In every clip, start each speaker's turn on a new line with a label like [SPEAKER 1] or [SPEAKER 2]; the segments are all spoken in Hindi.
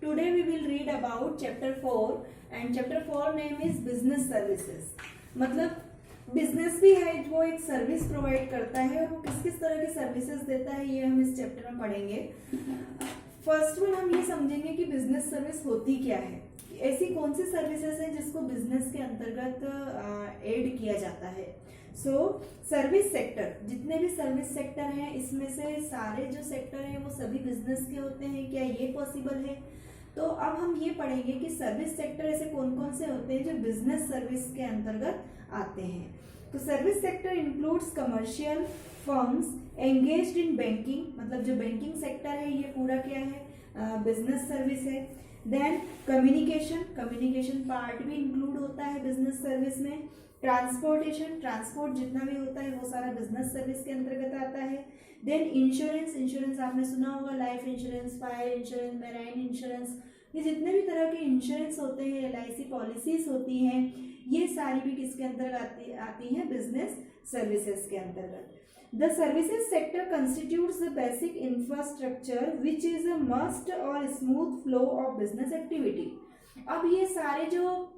[SPEAKER 1] Today we will read about chapter 4 and chapter 4 name is business services. मतलब बिजनेस भी है वो एक सर्विस प्रोवाइड करता है और वो किस किस तरह की सर्विसेज देता है ये हम इस चैप्टर में पढ़ेंगे। फर्स्ट वन हम ये समझेंगे कि बिजनेस सर्विस होती क्या है, ऐसी कौन सी सर्विसेज है जिसको बिजनेस के अंतर्गत ऐड किया जाता है। सर्विस सेक्टर, जितने भी सर्विस सेक्टर हैं इसमें से सारे जो सेक्टर हैं वो सभी बिजनेस के होते हैं, क्या ये पॉसिबल है? तो अब हम ये पढ़ेंगे कि सर्विस सेक्टर ऐसे कौन कौन से होते हैं जो बिजनेस सर्विस के अंतर्गत आते हैं। तो service sector includes commercial firms engaged in banking, मतलब जो बैंकिंग सेक्टर है ये पूरा क्या है, बिजनेस सर्विस है। देन कम्युनिकेशन पार्ट भी इंक्लूड होता है बिजनेस सर्विस में। ट्रांसपोर्ट जितना भी होता है वो सारा बिजनेस सर्विस के अंतर्गत आता है। देन इंश्योरेंस आपने सुना होगा, life insurance, fire insurance, marine insurance, ये जितने भी तरह के इंश्योरेंस होते हैं, LIC पॉलिसीज होती हैं, ये सारी भी किसके अंतर्गत आती हैं, बिजनेस सर्विसेज के अंतर्गत। The services sector constitutes the basic infrastructure which is a must और smooth flow of business activity. अब ये सारे जो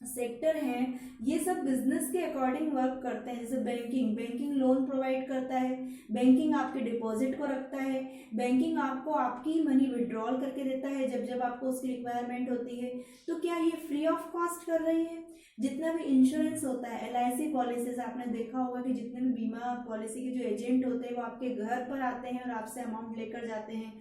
[SPEAKER 1] सेक्टर हैं ये सब बिजनेस के अकॉर्डिंग वर्क करते हैं। जैसे बैंकिंग लोन प्रोवाइड करता है, बैंकिंग आपके डिपॉजिट को रखता है, बैंकिंग आपको आपकी मनी विड्रॉल करके देता है जब जब आपको उसकी रिक्वायरमेंट होती है। तो क्या ये फ्री ऑफ कॉस्ट कर रही है? जितना भी इंश्योरेंस होता है, LIC पॉलिसीज आपने देखा होगा कि जितने भी बीमा पॉलिसी के जो एजेंट होते हैं वो आपके घर पर आते हैं और आपसे अमाउंट लेकर जाते हैं।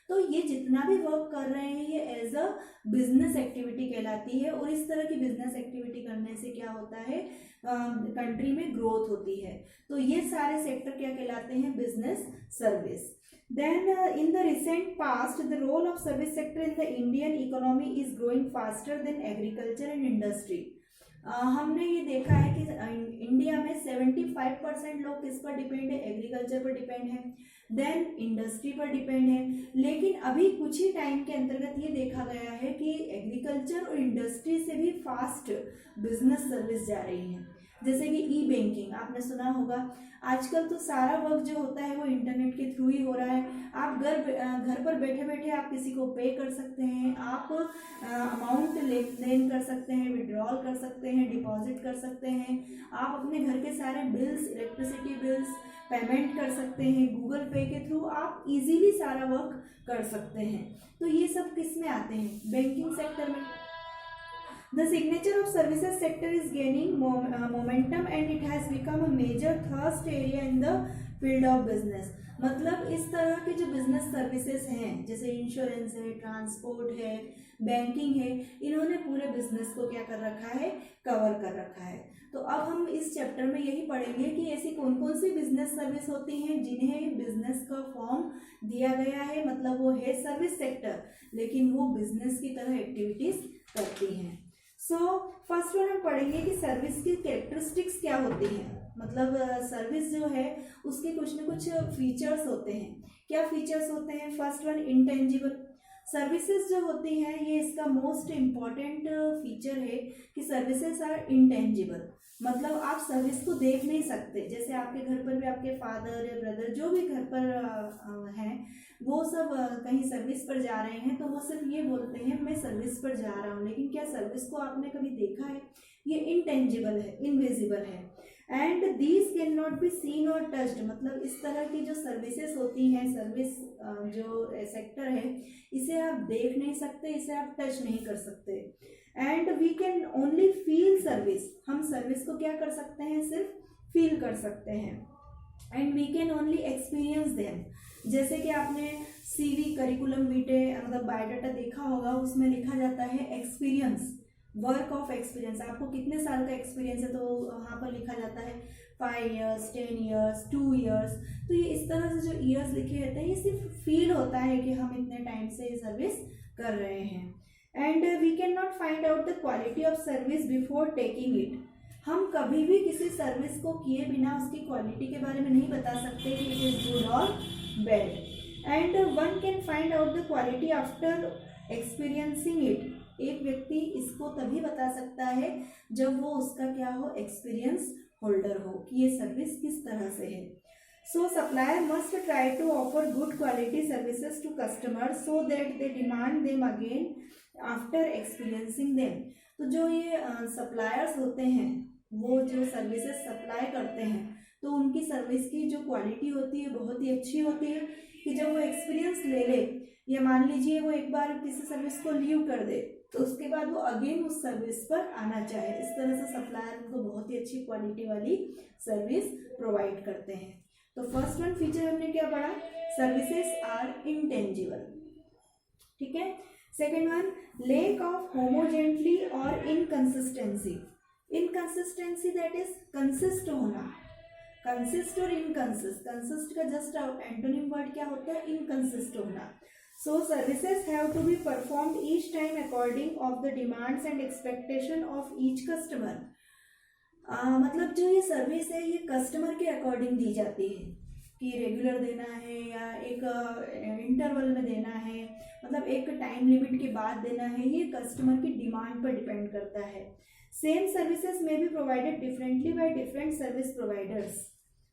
[SPEAKER 1] तो ये जितना भी वर्क कर रहे हैं ये एज अ बिजनेस एक्टिविटी कहलाती है और इस तरह की बिजनेस एक्टिविटी करने से क्या होता है, कंट्री में ग्रोथ होती है। तो ये सारे सेक्टर क्या कहलाते हैं, business service. Then in the recent past the role of service sector in the Indian economy is growing faster than agriculture and industry. हमने ये देखा है कि इंडिया में 75% लोग किस पर डिपेंड है, एग्रीकल्चर पर डिपेंड है, देन इंडस्ट्री पर डिपेंड है। लेकिन अभी कुछ ही टाइम के अंतर्गत ये देखा गया है कि एग्रीकल्चर और इंडस्ट्री से भी फास्ट बिजनेस सर्विस जा रही है। जैसे कि ई-बैंकिंग आपने सुना होगा, आजकल तो सारा वर्क जो होता है वो इंटरनेट के थ्रू ही हो रहा है। आप घर पर बैठे बैठे आप किसी को पे कर सकते हैं, आप अमाउंट लेन कर सकते हैं, विड्रॉल कर सकते हैं, डिपॉजिट कर सकते हैं, आप अपने घर के सारे बिल्स, इलेक्ट्रिसिटी बिल्स पेमेंट कर सकते हैं, गूगल पे के थ्रू आप इजीली सारा वर्क कर सकते हैं। तो ये सब किस में आते हैं, बैंकिंग सेक्टर में। The signature of services sector is gaining momentum and it has become a major thrust area in the field of business। मतलब इस तरह के जो बिजनेस सर्विसेज हैं जैसे इंश्योरेंस है, ट्रांसपोर्ट है, बैंकिंग है, इन्होंने पूरे बिजनेस को क्या कर रखा है, कवर कर रखा है। तो अब हम इस चैप्टर में यही पढ़ेंगे कि ऐसी कौन कौन सी बिजनेस सर्विस होती हैं जिन्हें बिजनेस का फॉर्म दिया गया है, मतलब वो है सर्विस सेक्टर लेकिन वो बिजनेस की तरह एक्टिविटीज करती हैं। फर्स्ट वन हम पढ़ेंगे कि सर्विस की कैरेक्टरिस्टिक्स क्या होती हैं, मतलब सर्विस जो है उसके कुछ न कुछ फीचर्स होते हैं। क्या फीचर्स होते हैं? First one, intangible. सर्विसेज जो होती हैं ये इसका मोस्ट इम्पॉर्टेंट फीचर है कि सर्विसेज आर इंटेंजिबल, मतलब आप सर्विस को देख नहीं सकते। जैसे आपके घर पर भी आपके फादर या ब्रदर जो भी घर पर हैं वो सब कहीं सर्विस पर जा रहे हैं तो वो सिर्फ ये बोलते हैं मैं सर्विस पर जा रहा हूँ, लेकिन क्या सर्विस को आपने कभी देखा है? ये इंटेंजिबल है, इनविजिबल है। And these can not be seen और टच्ड, मतलब इस तरह की जो सर्विसेज होती हैं, सर्विस जो सेक्टर है इसे आप देख नहीं सकते, इसे आप टच नहीं कर सकते। And we can only feel service, हम सर्विस को क्या कर सकते हैं, सिर्फ फील कर सकते हैं। And we can only experience them, जैसे कि आपने CV करिकुलम वीटे मतलब बायोडाटा देखा होगा, उसमें लिखा जाता है एक्सपीरियंस, वर्क ऑफ एक्सपीरियंस, आपको कितने साल का एक्सपीरियंस है तो वहाँ पर लिखा जाता है 5 years, 10 years, 2 years। तो ये इस तरह से जो ईयर्स लिखे रहते हैं ये सिर्फ फील होता है कि हम इतने टाइम से सर्विस कर रहे हैं। And we can not find out the quality of service before taking it, हम कभी भी किसी सर्विस को किए बिना उसकी क्वालिटी के बारे में नहीं बता सकते कि इट इज़ गुड और bad. And one can find out the quality after experiencing it, एक व्यक्ति इसको तभी बता सकता है जब वो उसका क्या हो, एक्सपीरियंस होल्डर हो कि ये सर्विस किस तरह से है। So supplier must try to offer good quality services to customers so that they demand them again after experiencing them. तो जो ये सप्लायर्स होते हैं वो जो सर्विसेज सप्लाई करते हैं तो उनकी सर्विस की जो क्वालिटी होती है बहुत ही अच्छी होती है कि जब वो एक्सपीरियंस ले ले या मान लीजिए वो एक बार किसी सर्विस को लीव कर दे तो उसके बाद वो अगेन उस सर्विस पर आना चाहे। इस तरह से सप्लायर उनको बहुत ही अच्छी क्वालिटी वाली सर्विस प्रोवाइड करते हैं। तो फर्स्ट वन फीचर हमने क्या पढ़ा, सर्विसेज आर इंटेंजिबल, ठीक है। Second one, lack of homogeneity और inconsistency. Inconsistency that is consist होना, कंसिस्ट और इनकंसिस्ट, कंसिस्ट का जस्ट एंटोनिम वर्ड क्या होता है, इनकंसिस्ट होना। So services have to be performed each time according of the demands and expectation of each customer. मतलब जो ये सर्विस है ये कस्टमर के अकॉर्डिंग दी जाती है कि रेगुलर देना है या एक इंटरवल में देना है, मतलब एक टाइम लिमिट के बाद देना है, ये कस्टमर की डिमांड पर डिपेंड करता है। सेम सर्विसेज में be provided differently by different service providers.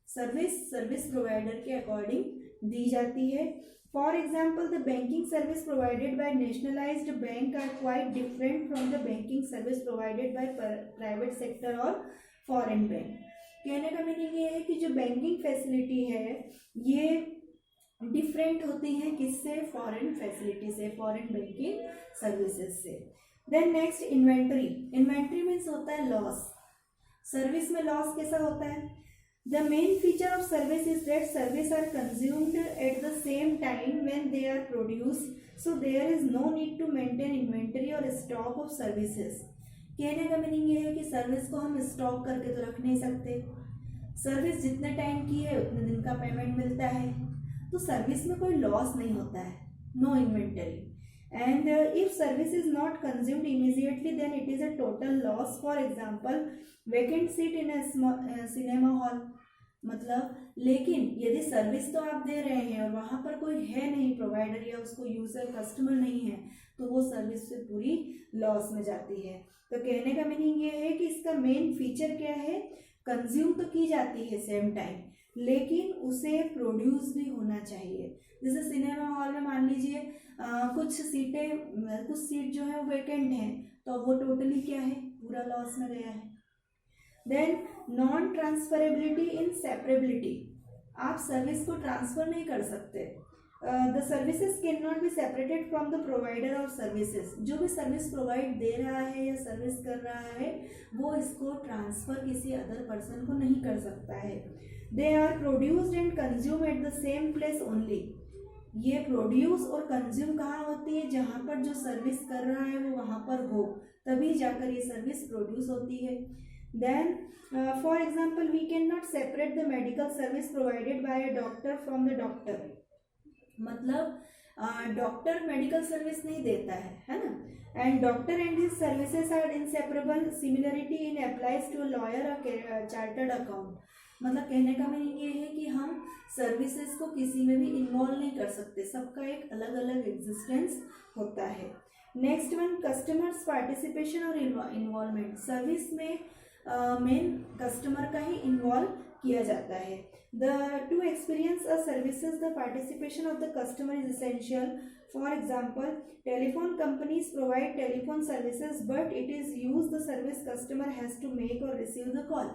[SPEAKER 1] Service provider के अकॉर्डिंग दी जाती है। For example the banking service provided by nationalised bank are quite different from the banking service provided by private sector और फॉरेन बैंक। कहने का मीनिंग ये है कि जो बैंकिंग फैसिलिटी है ये डिफरेंट होती है किससे, फॉरेन फैसिलिटी से, फॉरेन बैंकिंग सर्विसेज से। Then next inventory. Inventory means होता है लॉस। सर्विस में लॉस कैसा होता है, the main feature of service is that service are consumed at the same time when they are produced, so there is no need to maintain inventory और स्टॉक ऑफ सर्विसेज। कहने का मीनिंग ये है कि सर्विस को हम स्टॉक करके तो रख नहीं सकते, सर्विस जितने टाइम की है उतने दिन का पेमेंट मिलता है, तो सर्विस में कोई लॉस नहीं होता है, no inventory. And if service is not consumed immediately then it is a total loss. For example vacant seat in a cinema hall, मतलब लेकिन यदि सर्विस तो आप दे रहे हैं और वहाँ पर कोई है नहीं प्रोवाइडर या उसको यूजर कस्टमर नहीं है तो वो सर्विस से पूरी लॉस में जाती है। तो कहने का मीनिंग ये है कि इसका मेन फीचर क्या है, कंज्यूम तो की जाती है सेम टाइम लेकिन उसे प्रोड्यूस भी होना चाहिए। जैसे सिनेमा हॉल में मान लीजिए कुछ सीट जो है वो वैकेंट हैं तो वो टोटली क्या है, पूरा लॉस में गया है। देन नॉन ट्रांसफरेबिलिटी इन सेपरेबिलिटी, आप सर्विस को ट्रांसफर नहीं कर सकते। The services can not be separated from the provider of services. जो भी सर्विस प्रोवाइड दे रहा है या सर्विस कर रहा है वो इसको ट्रांसफर किसी अदर पर्सन को नहीं कर सकता है। They are produced and consume at the same place only. ये प्रोड्यूस और कंज्यूम कहाँ होती है, जहाँ पर जो सर्विस कर रहा है वो वहाँ पर हो तभी जाकर ये सर्विस प्रोड्यूस होती है। Then for example we cannot separate the medical service provided by a doctor from the doctor। मतलब डॉक्टर मेडिकल सर्विस नहीं देता है ना। And doctor and his services are inseparable. Similarity in applies to lawyer और चार्टर्ड अकाउंट। मतलब कहने का मीनिंग ये है कि हम सर्विसेज को किसी में भी इन्वॉल्व नहीं कर सकते, सबका एक अलग अलग एग्जिस्टेंस होता है। नेक्स्ट वन, कस्टमर्स पार्टिसिपेशन और इन्वॉल्वमेंट। सर्विस में मेन कस्टमर का ही इन्वॉल्व किया जाता है। To experience a services the participation of the customer is essential. For example telephone companies provide telephone services but it is use the service customer has to make और रिसीव द कॉल।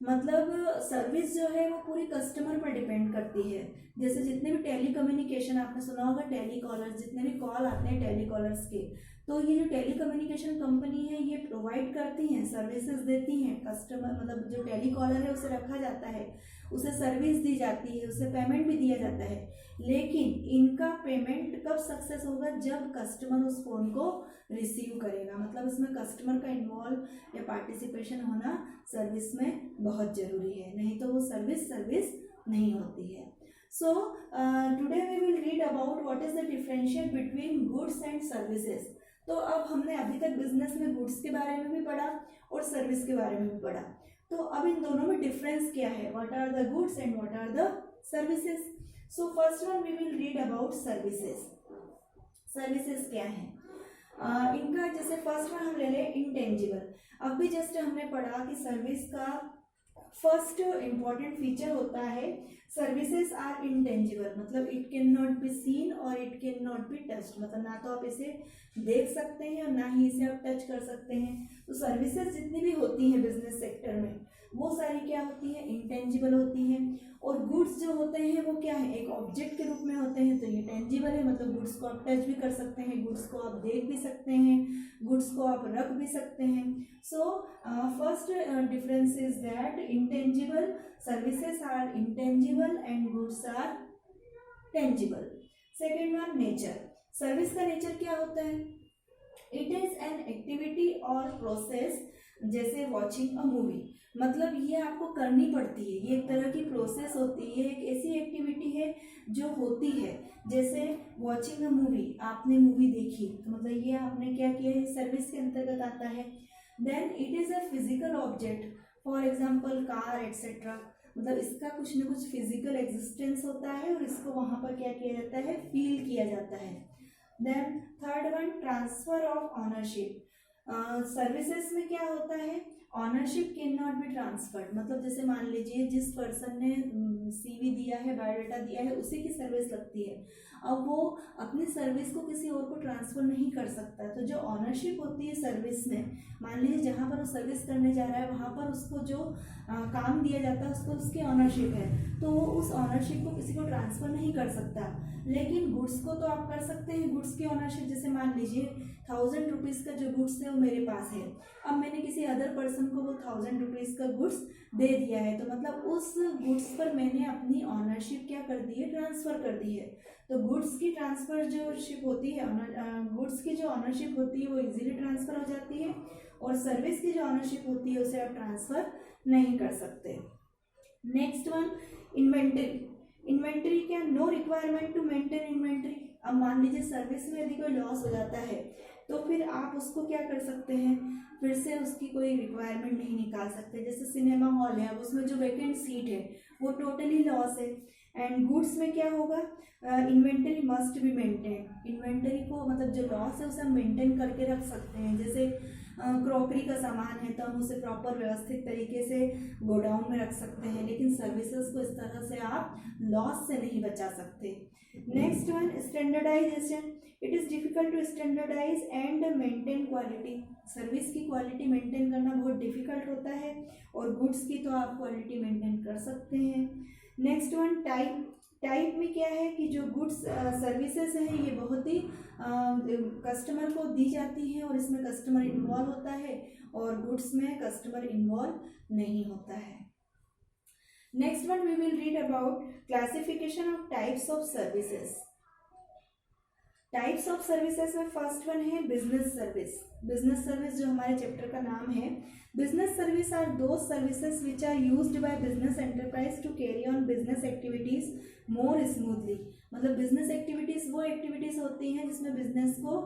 [SPEAKER 1] मतलब सर्विस जो है वो पूरी कस्टमर पर डिपेंड करती है। जैसे जितने भी टेली कम्युनिकेशन आपने सुना होगा, टेली कॉलर्स, जितने भी कॉल आते हैं टेली कॉलर्स के, तो ये जो टेली कम्युनिकेशन कंपनी है ये प्रोवाइड करती हैं, सर्विसेज देती हैं। कस्टमर मतलब जो टेली कॉलर है उसे रखा जाता है, उसे सर्विस दी जाती है, उसे पेमेंट भी दिया जाता है। लेकिन इनका पेमेंट कब सक्सेस होगा, जब कस्टमर उस फोन को रिसीव करेगा। मतलब इसमें कस्टमर का इन्वॉल्व या पार्टिसिपेशन होना सर्विस में बहुत ज़रूरी है, नहीं तो वो सर्विस नहीं होती है। So today we will read about what is the differentiate between goods and services. तो अब हमने अभी तक बिजनेस में गुड्स के बारे में भी पढ़ा और सर्विस के बारे में भी पढ़ा, तो अब इन दोनों में डिफरेंस क्या है, what are the goods and what are the services. So first one we will read about services. Services क्या है इनका, जैसे फर्स्ट वन हम ले लें इंटेंजिबल। अब भी जस्ट हमने पढ़ा कि सर्विस का फर्स्ट इम्पॉर्टेंट फीचर होता है सर्विसेज आर इंटेंजिबल, मतलब it can not be seen और it can not be touched, मतलब ना तो आप इसे देख सकते हैं और ना ही इसे आप टच कर सकते हैं। तो सर्विसेज जितनी भी होती हैं बिजनेस सेक्टर में वो सारी क्या होती है, इंटेंजिबल होती हैं। और गुड्स जो होते हैं वो क्या है, एक ऑब्जेक्ट के रूप में होते हैं, तो ये टेंजिबल है, मतलब गुड्स को आप टच भी कर सकते हैं, गुड्स को आप देख भी सकते हैं, गुड्स को आप रख भी सकते हैं। So first difference is that intangible services are intangible and goods are tangible. Second one, nature. Service का नेचर क्या होता है, इट इज एन एक्टिविटी और प्रोसेस जैसे वॉचिंग अ मूवी, मतलब ये आपको करनी पड़ती है, ये एक तरह की प्रोसेस होती है, एक ऐसी एक्टिविटी है जो होती है, जैसे वॉचिंग अ मूवी, आपने मूवी देखी तो मतलब ये आपने क्या किया है, सर्विस के अंतर्गत आता है। Then it is a physical object, for example car etcetera, मतलब इसका कुछ न कुछ फिजिकल एग्जिस्टेंस होता है और इसको वहाँ पर क्या किया जाता है, फील किया जाता है। Then third one, transfer of ownership. Services में क्या होता है, ownership can not be transferred, मतलब जैसे मान लीजिए जिस पर्सन ने सीवी दिया है, बायोडाटा दिया है, उसी की सर्विस लगती है, अब वो अपनी सर्विस को किसी और को ट्रांसफ़र नहीं कर सकता। तो जो ऑनरशिप होती है सर्विस में, मान लीजिए जहाँ पर वो सर्विस करने जा रहा है वहाँ पर उसको जो काम दिया जाता है उसको उसकी ऑनरशिप है, तो वो उस ऑनरशिप को किसी को ट्रांसफ़र नहीं कर सकता। लेकिन गुड्स को तो आप कर सकते हैं, गुड्स की ऑनरशिप, जैसे मान लीजिए 1000 रुपीज़ का जो गुड्स है वो मेरे पास है, अब मैंने किसी अदर पर्सन को वो 1000 रुपीज़ का गुड्स दे दिया है, तो मतलब उस गुड्स पर मैंने अपनी ऑनरशिप क्या कर दी है, ट्रांसफ़र कर दी है। तो गुड्स की ट्रांसफ़र जो शिप होती है, गुड्स की जो ऑनरशिप होती है वो इजीली ट्रांसफ़र हो जाती है, और सर्विस की जो ऑनरशिप होती है उसे आप ट्रांसफ़र नहीं कर सकते। Next one, inventory. इन्वेंटरी क्या, no requirement to maintain inventory. अब मान लीजिए सर्विस में यदि कोई लॉस हो जाता है तो फिर आप उसको क्या कर सकते हैं, फिर से उसकी कोई रिक्वायरमेंट नहीं निकाल सकते। जैसे सिनेमा हॉल है, अब उसमें जो वैकेंट सीट है वो टोटली लॉस है। एंड गुड्स में क्या होगा, inventory must be maintain, inventory को मतलब जो लॉस है उसे हम मेंटेन करके रख सकते हैं। जैसे क्रॉकरी का सामान है तो हम उसे प्रॉपर व्यवस्थित तरीके से गोडाउन में रख सकते हैं, लेकिन सर्विसेज को इस तरह से आप लॉस से नहीं बचा सकते। Next one, standardisation. It is difficult to standardise and maintain quality. Service की क्वालिटी मेंटेन करना बहुत डिफिकल्ट होता है, और गुड्स की तो आप क्वालिटी मेंटेन कर सकते हैं। Next one, type. टाइप में क्या है कि जो गुड्स सर्विसेज हैं ये बहुत ही कस्टमर को दी जाती हैं और इसमें कस्टमर इन्वॉल्व होता है, और गुड्स में कस्टमर इन्वॉल्व नहीं होता है। Next one we will read about classification of types of services. Types of services में फर्स्ट वन है बिजनेस सर्विस। बिजनेस सर्विस जो हमारे चैप्टर का नाम है। Business service are those services which are used by business enterprise to carry on business activities more smoothly. मतलब बिजनेस एक्टिविटीज वो एक्टिविटीज होती हैं जिसमें बिजनेस को